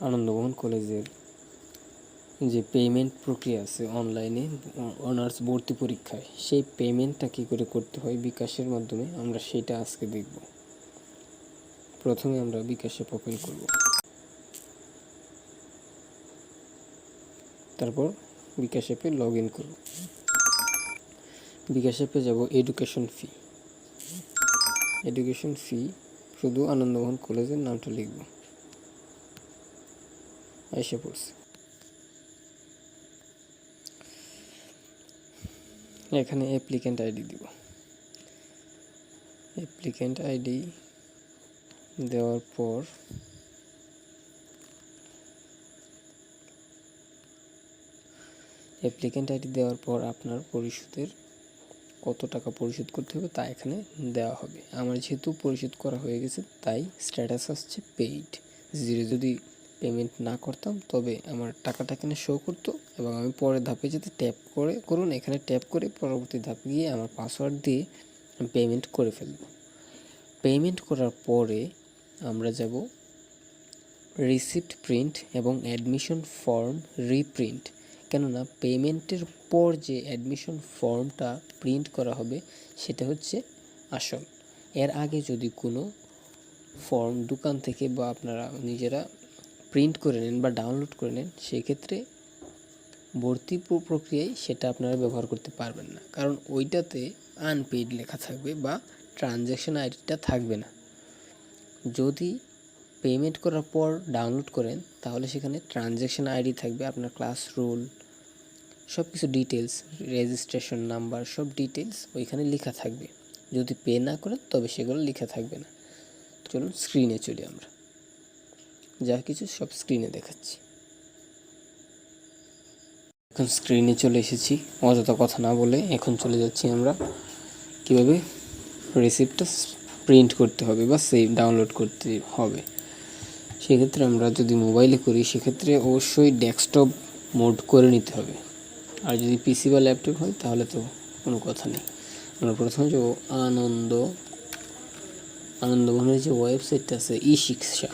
আনন্দমোহন কলেজের যে পেমেন্ট প্রক্রিয়া আছে অনলাইনে অনার্স ভর্তি পরীক্ষায়, সেই পেমেন্টটা কী করে করতে হয় বিকাশের মাধ্যমে, আমরা সেটা আজকে দেখব। প্রথমে আমরা বিকাশ অ্যাপ ওপেন করব, তারপর বিকাশ অ্যাপে লগ ইন করব। বিকাশ অ্যাপে যাব, এডুকেশন ফি শুধু আনন্দমোহন কলেজের নামটা লিখব, এসে পড়ছে। এখানে অ্যাপ্লিক্যান্ট আইডি দিব। অ্যাপ্লিক্যান্ট আইডি দেওয়ার পর আপনার পরিশোধের কত টাকা পরিশোধ করতে হবে তা এখানে দেওয়া হবে। আমার যেহেতু পরিশোধ করা হয়ে গেছে তাই স্ট্যাটাস আসছে পেইড। যদি পেমেন্ট না করতাম তবে আমার টাকাটা এখানে শো করতো এবং আমি পরের ধাপে যদি ট্যাপ করুন, এখানে ট্যাপ করে পরবর্তী ধাপে গিয়ে আমার পাসওয়ার্ড দিয়ে পেমেন্ট করে ফেলব। পেমেন্ট করার পরে আমরা যাব রিসিপ্ট প্রিন্ট এবং অ্যাডমিশন ফর্ম রিপ্রিন্ট। কেননা পেমেন্টের পর যে অ্যাডমিশন ফর্মটা প্রিন্ট করা হবে সেটা হচ্ছে আসল। এর আগে যদি কোনো ফর্ম দোকান থেকে বা আপনারা নিজেরা প্রিন্ট করে নেন বা ডাউনলোড করে নেন, সেক্ষেত্রে ভর্তি প্রক্রিয়ায় সেটা আপনারা ব্যবহার করতে পারবেন না, কারণ ওইটাতে আনপেইড লেখা থাকবে বা ট্রানজ্যাকশন আইডিটা থাকবে না। যদি পেমেন্ট করার পর ডাউনলোড করেন তাহলে সেখানে ট্রানজ্যাকশন আইডি থাকবে, আপনার ক্লাস রোল সব কিছু ডিটেলস, রেজিস্ট্রেশন নাম্বার সব ডিটেলস ওইখানে লেখা থাকবে। যদি পে না করেন তবে সেগুলো লেখা থাকবে না। চলুন স্ক্রিনে চলি, আমরা যা কিছু সব স্ক্রিনে দেখাচ্ছি। এখন স্ক্রিনে চলে এসেছি, অযথা কথা না বলে এখন চলে যাচ্ছি আমরা কিভাবে রিসিপ্টটা প্রিন্ট করতে হবে বা ডাউনলোড করতে হবে। সেক্ষেত্রে আমরা যদি মোবাইলে করি সেক্ষেত্রে অবশ্যই ডেস্কটপ মোড করে নিতে হবে, আর যদি পিসি বা ল্যাপটপ হয় তাহলে তো কোনো কথা নেই। আমরা প্রথমে যে আনন্দমোহনের যে ওয়েবসাইটটা আছে ই-শিক্ষা,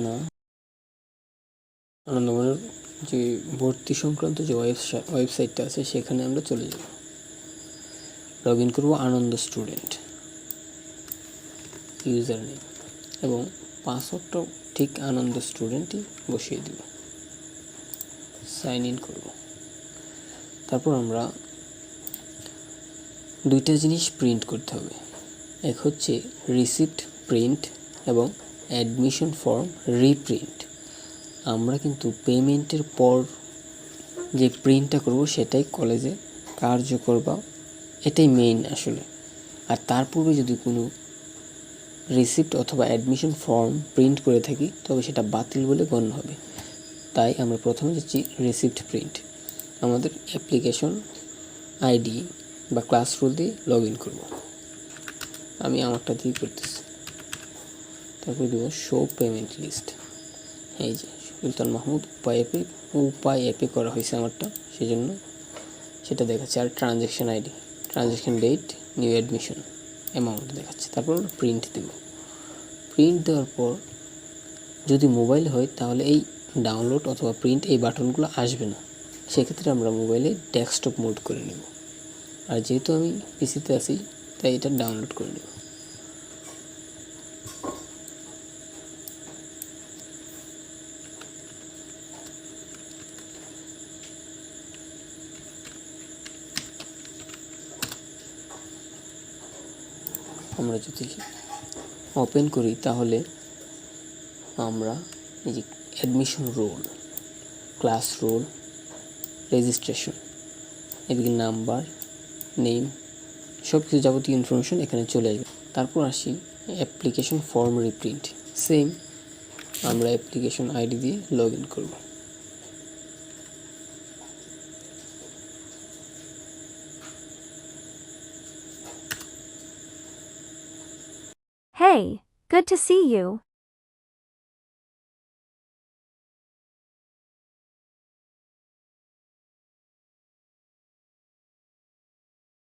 না আনন্দমোহনের যে ভর্তি সংক্রান্ত যে ওয়েবসাইটটা আছে সেখানে আমরা চলে যাব, লগ ইন করবো আনন্দ স্টুডেন্ট ইউজার নেম এবং পাসওয়ার্ডটাও ঠিক আনন্দ স্টুডেন্টই বসিয়ে দেব, সাইন ইন করব। তারপর আমরা দুইটা জিনিস প্রিন্ট করতে হবে, এক হচ্ছে রিসিপ্ট প্রিন্ট এবং অ্যাডমিশন ফর্ম রিপ্রিন্ট। আমরা কিন্তু পেমেন্টের পর যে প্রিন্টটা করব সেটাই কলেজে কার্যকর বা এটাই মেইন আসলে। আর তার পূর্বে যদি কোনো রিসিপ্ট অথবা অ্যাডমিশন ফর্ম প্রিন্ট করে থাকি তবে সেটা বাতিল বলে গণ্য হবে। তাই আমরা প্রথমে যাচ্ছি রিসিপ্ট প্রিন্ট। আমাদের অ্যাপ্লিকেশন আইডি বা ক্লাস রোল দিয়ে লগ ইন করব, আমি আমারটা দিয়ে করতেছি। তারপর দেব শো পেমেন্ট লিস্ট। এই যে সুলতান মাহমুদ উপায় অ্যাপে করা হয়েছে আমারটা, সেজন্য সেটা দেখাচ্ছে। আর transaction ID, transaction date, new admission, amount দেখাচ্ছে। তারপর প্রিন্ট দেব। প্রিন্ট দেওয়ার পর যদি মোবাইল হয় তাহলে এই ডাউনলোড অথবা প্রিন্ট এই বাটনগুলো আসবে না, সেক্ষেত্রে আমরা মোবাইলে ডেস্কটপ মোড করে নেব। আর যেহেতু আমি পিসিতে আছি তাই এটা ডাউনলোড করে নেব। আমরা যদি ওপেন করি তাহলে আমরা এই যে admission role, class roll, registration, এদিকে নাম্বার, নেম সব কিছু যাবতীয় ইনফরমেশন এখানে চলে আসবে। তারপর আসি অ্যাপ্লিকেশন ফর্ম রিপ্রিন্ট। সেম আমরা অ্যাপ্লিকেশন আইডি দিয়ে লগ ইন করব। Hey, good to see you.